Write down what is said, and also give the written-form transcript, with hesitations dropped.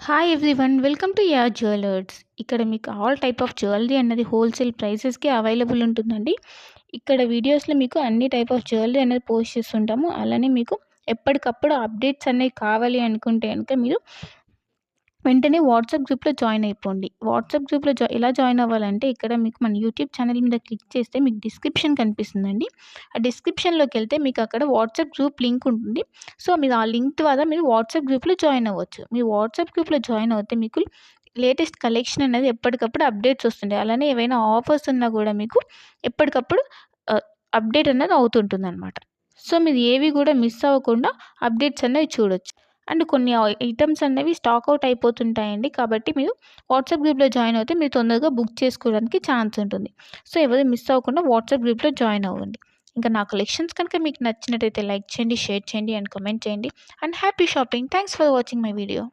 Hi everyone welcome to yeah jewellers. ఇక్కడ మీకు all type of jewellery అన్నది wholesale ప్రైసెస్కి available ఉంటుందండి. ఇక్కడ వీడియోస్లో మీకు అన్ని టైప్ ఆఫ్ జ్యువెలరీ అనేది పోస్ట్ చేస్తుంటాము. అలానే మీకు ఎప్పటికప్పుడు అప్డేట్స్ అనేవి కావాలి అనుకుంటే కనుక మీరు వెంటనే వాట్సాప్ గ్రూప్లో జాయిన్ అయిపోండి. వాట్సాప్ గ్రూప్లో ఎలా జాయిన్ అవ్వాలంటే ఇక్కడ మీకు మన యూట్యూబ్ ఛానల్ మీద క్లిక్ చేస్తే మీకు డిస్క్రిప్షన్ కనిపిస్తుందండి. ఆ డిస్క్రిప్షన్లోకి వెళ్తే మీకు అక్కడ వాట్సాప్ గ్రూప్ లింక్ ఉంటుంది. సో మీరు ఆ లింక్ ద్వారా మీరు వాట్సాప్ గ్రూప్లో జాయిన్ అవ్వచ్చు. మీ వాట్సాప్ గ్రూప్లో జాయిన్ అవుతే మీకు లేటెస్ట్ కలెక్షన్ అనేది ఎప్పటికప్పుడు అప్డేట్స్ వస్తుంటాయి. అలానే ఏవైనా ఆఫర్స్ ఉన్నా కూడా మీకు ఎప్పటికప్పుడు అప్డేట్ అనేది అవుతుంటుందన్నమాట. సో మీరు ఏవి కూడా మిస్ అవ్వకుండా అప్డేట్స్ అనేవి చూడొచ్చు. అండ్ కొన్ని ఐటెమ్స్ అనేవి స్టాక్ అవుట్ అయిపోతుంటాయండి. కాబట్టి మీరు వాట్సాప్ గ్రూప్లో జాయిన్ అవుతే మీరు తొందరగా బుక్ చేసుకోవడానికి ఛాన్స్ ఉంటుంది. సో ఎవరు మిస్ అవ్వకుండా వాట్సాప్ గ్రూప్లో జాయిన్ అవ్వండి. ఇంకా నా కలెక్షన్స్ కనుక మీకు నచ్చినట్టయితే లైక్ చేయండి, షేర్ చేయండి అండ్ కామెంట్ చేయండి. And happy shopping. Thanks for watching my video.